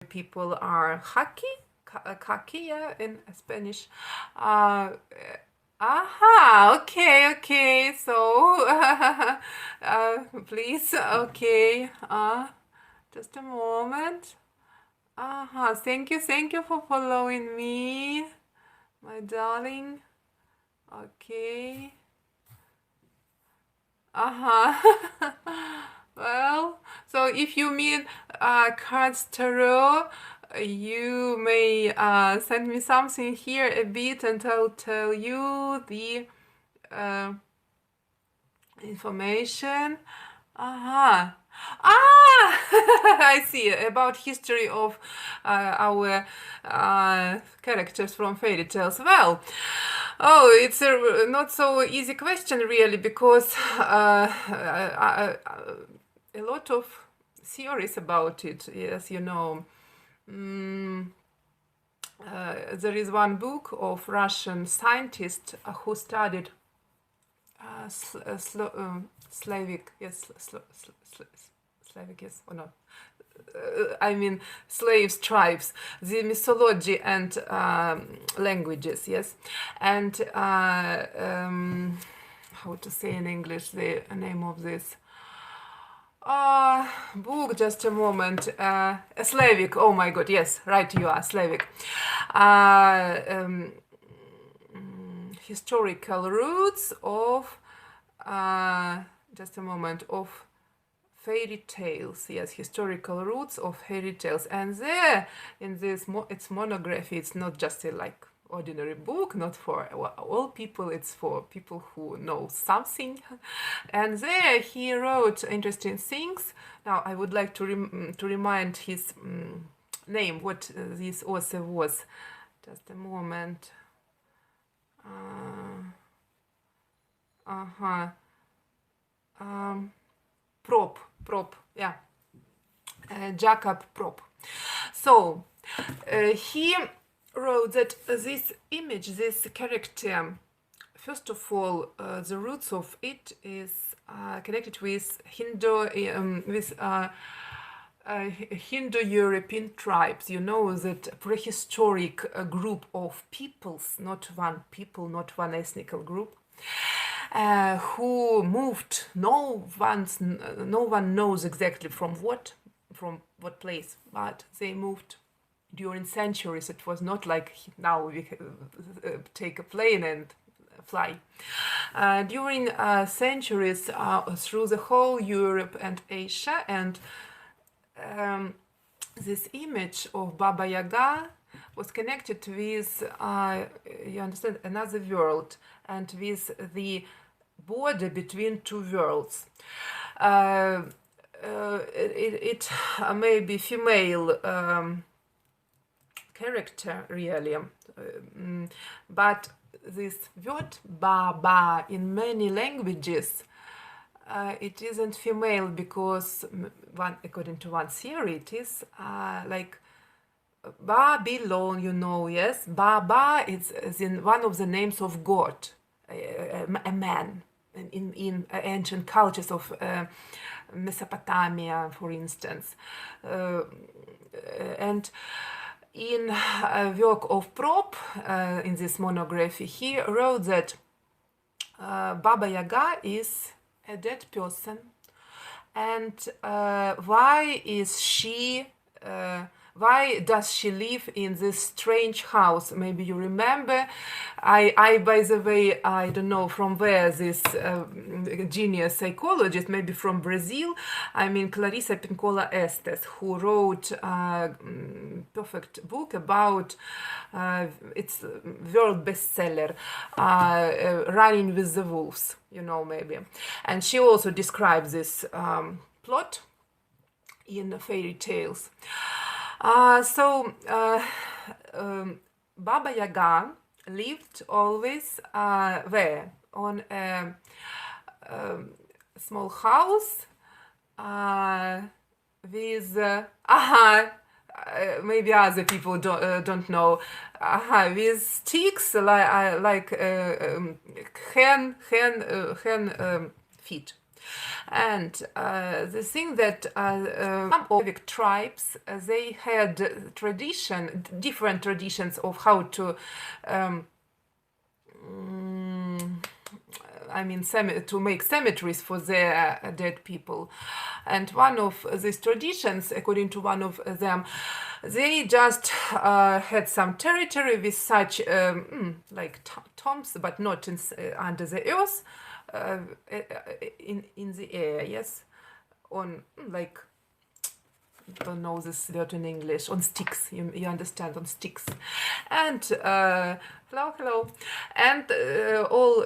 people are kaki, yeah, in Spanish. Okay. So, please, okay. Just a moment. Thank you for following me, my darling. Okay. Well, so if you mean cards tarot, you may send me something here a bit and I'll tell you the information. I see, about history of our characters from fairy tales. Well, it's a not so easy question really, because a lot of theories about it. Yes, you know. There is one book of Russian scientist who studied Slavic, yes, Slavic, yes, or not. I mean, slaves, tribes, the mythology and languages, yes, and how to say in English the name of this book? Just a moment. Slavic. Oh my God! Yes, right. You are Slavic. Historical roots of. Just a moment, of fairy tales. Yes, historical roots of fairy tales. And there, in this, it's monography. It's not just a like ordinary book, not for all people. It's for people who know something. And there he wrote interesting things. Now I would like to remind his name, what this author was. Just a moment. Prop, yeah, Jacob Prop. So he wrote that this image, this character, first of all, the roots of it is connected with Hindu-European tribes. You know that prehistoric group of peoples, not one people, not one ethnic group, who moved. No one knows exactly from what place, but they moved during centuries. It was not like now we take a plane and fly. During centuries, through the whole Europe and Asia, and this image of Baba Yaga was connected with, you understand, another world, and with the border between two worlds. It may be female character really, but this word Baba in many languages, it isn't female, because according to one theory, it is like Babylon, you know, yes. Baba is in one of the names of God, a man, in ancient cultures of Mesopotamia, for instance. And in a work of Prop, in this monography, he wrote that Baba Yaga is a dead person, and why does she live in this strange house? Maybe you remember. I by the way, I don't know from where this genius psychologist, maybe from Brazil. I mean Clarissa Pinkola Estes, who wrote a perfect book about its world bestseller, Running with the Wolves. You know, maybe, and she also describes this plot in fairy tales. Baba Yaga lived always where? On a small house with maybe other people don't know, with sticks like hen feet. And the thing that some of tribes, they had different traditions of how to to make cemeteries for their dead people. And one of these traditions, according to one of them, they just had some territory with such like tombs, but not under the earth, in the air, yes, on like, don't know this word in English, on sticks, you understand, on sticks. And hello, and all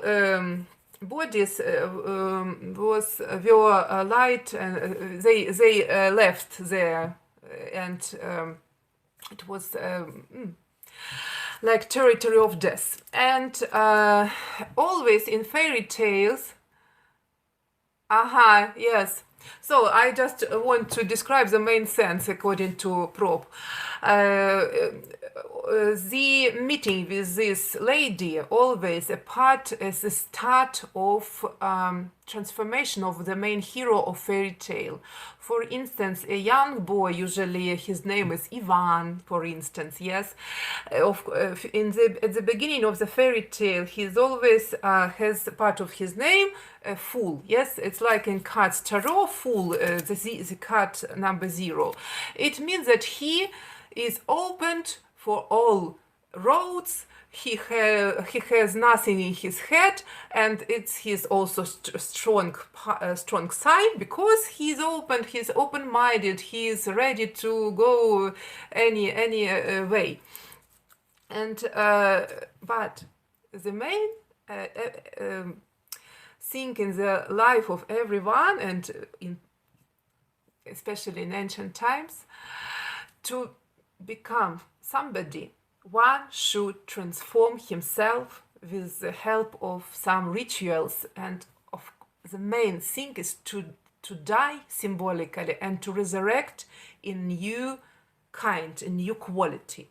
bodies were light, and they left there, and it was like territory of death. And always in fairy tales, yes. So I just want to describe the main sense according to Prop. The meeting with this lady always is the start of transformation of the main hero of fairy tale. For instance, a young boy, usually his name is Ivan, for instance, yes. At the beginning of the fairy tale, he's always has part of his name full, yes. It's like in cards tarot, full, the card number 0. It means that he is opened for all roads. He has nothing in his head, and it's his also strong side, because he's open-minded, he's ready to go any way. And but the main thing in the life of everyone, and especially in ancient times, to become somebody, one should transform himself with the help of some rituals, and the main thing is to die symbolically and to resurrect in new kind, in new quality.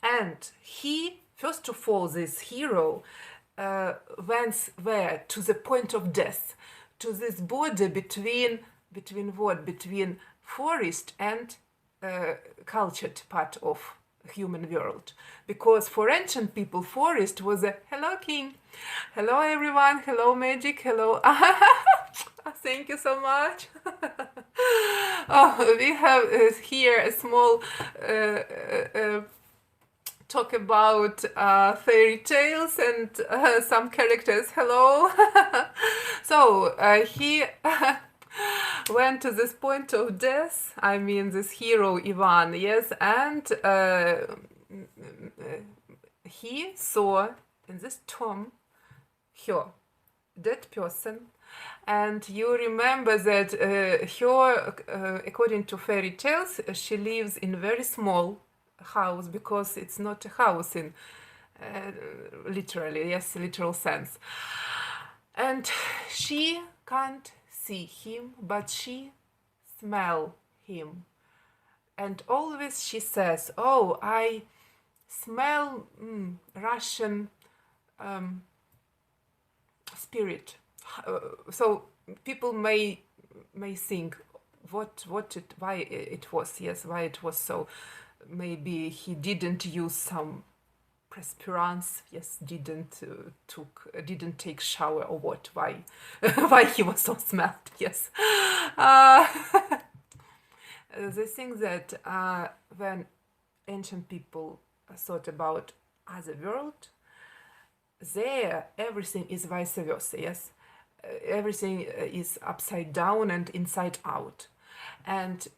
And he, first of all, this hero went there to the point of death, to this border between what? Between forest and cultured part of human world. Because for ancient people, forest was a hello king, hello everyone, hello magic, hello thank you so much. Oh, we have here a small talk about fairy tales and some characters. Hello. So he went to this point of death, I mean this hero Ivan, yes, and he saw in this tomb her dead person. And you remember that her, according to fairy tales, she lives in a very small house, because it's not a house in literally, yes, literal sense. And she can't see him, but she smell him. And always she says, oh, I smell Russian spirit. So people may think why it was so. Maybe he didn't use some perspirance, yes, didn't take shower, or what, why why he was so smelled, yes. The thing that when ancient people thought about other world, there everything is vice versa, yes. Everything is upside down and inside out, and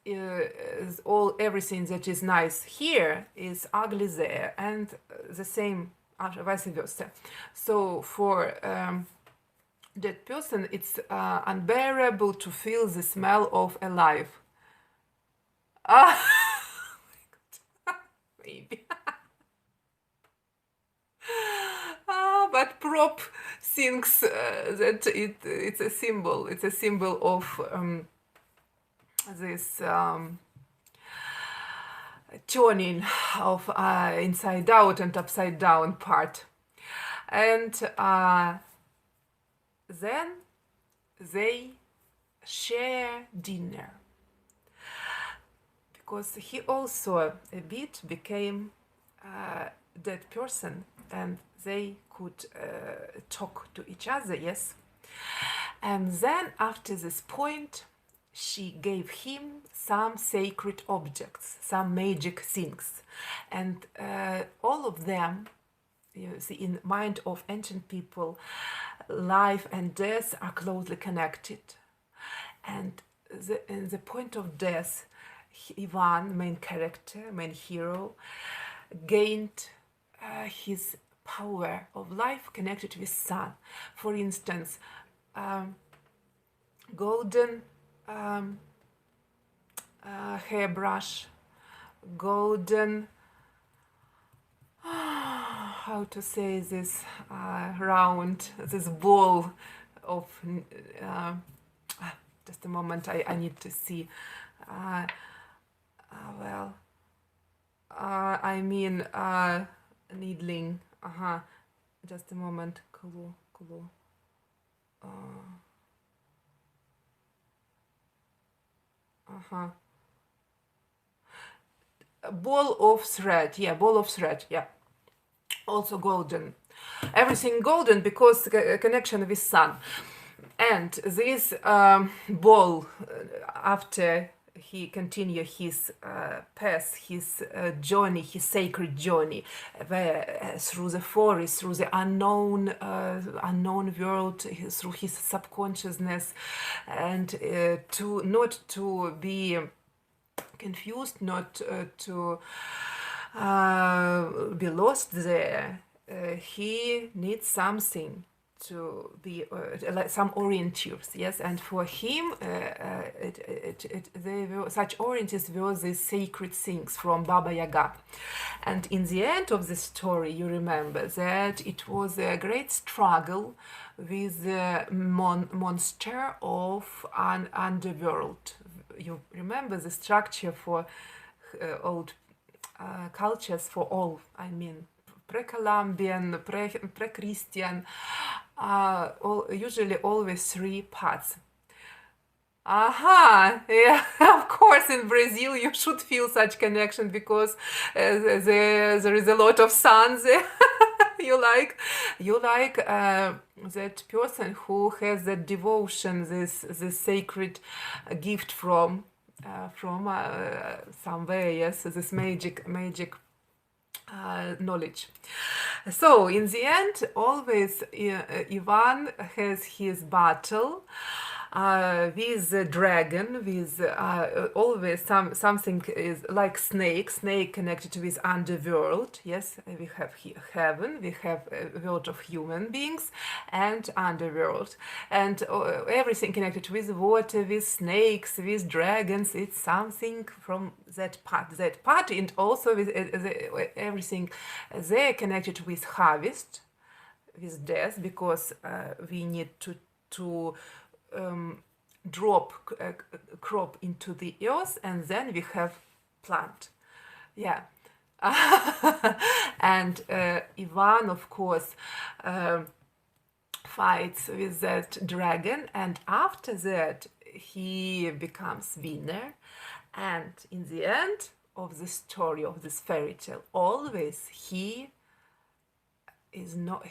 everything that is nice here is ugly there, and the same vice versa. So for that person, it's unbearable to feel the smell of alive. Maybe. But Prop thinks that it's a symbol. It's a symbol of this turning of inside out and upside down part. And then they share dinner, because he also a bit became that person, and they could talk to each other, yes. And then after this point, she gave him some sacred objects, some magic things, and all of them, you see, in mind of ancient people, life and death are closely connected. And in the point of death, Ivan, main character, main hero, gained his power of life connected with sun. For instance, golden hairbrush, golden, how to say this, round, this ball of, just a moment, I need to see, well, I mean needling, just a moment, clue. Ball of thread, yeah, also golden, everything golden, because connection with sun. And this ball, after he continued his path, his journey, his sacred journey, through the forest, through the unknown world, through his subconsciousness, and to not to be confused, not to be lost there. He needs something to be like some orientures, yes, and for him they were, such orientures were these sacred things from Baba Yaga. And in the end of the story, you remember that it was a great struggle with the monster of an underworld. You remember the structure for old cultures, for all, I mean, pre-Columbian, pre-Christian, usually always 3 parts. Yeah, of course, in Brazil you should feel such connection, because there is a lot of sun there. you like that person who has that devotion, this sacred gift from somewhere, yes, this magic knowledge. So in the end, always Ivan has his battle with the dragon, with always something is like snake connected with underworld. Yes, we have heaven, we have a world of human beings, and underworld, and everything connected with water, with snakes, with dragons. It's something from that part, and also with everything there connected with harvest, with death, because we need to drop a crop into the earth, and then we have plant. Yeah. And Ivan, of course, fights with that dragon, and after that he becomes winner. And in the end of the story of this fairy tale, always he is not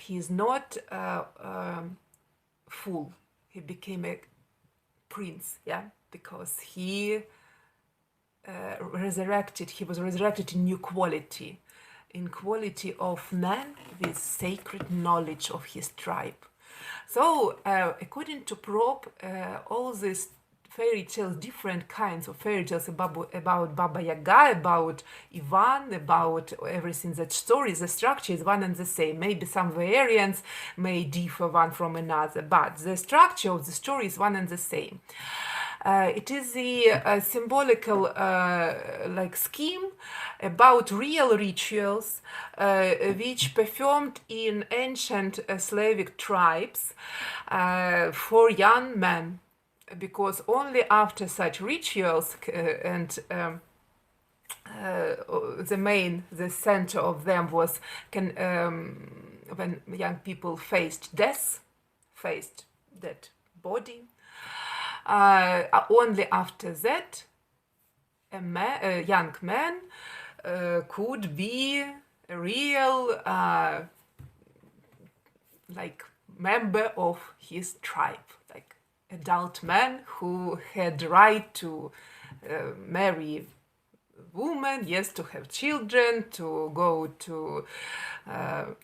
fool. He became a prince, yeah, because he was resurrected in new quality, in quality of man with sacred knowledge of his tribe. So according to Prop, all these fairy tales, different kinds of fairy tales about Baba Yaga, about Ivan, about everything, that story, the structure is one and the same. Maybe some variants may differ one from another, but the structure of the story is one and the same. It is the symbolical scheme about real rituals which performed in ancient Slavic tribes for young men, because only after such rituals and the center of them was when young people faced death, faced dead body, Only after that, a young man could be a real like member of his tribe, like adult man who had right to marry woman, yes, to have children, to go to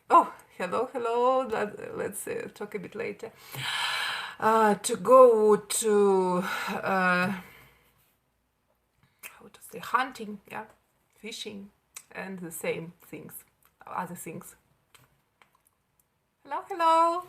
oh, hello, let's talk a bit later. To go to how to say, hunting, yeah, fishing, and the same things, other things. Hello.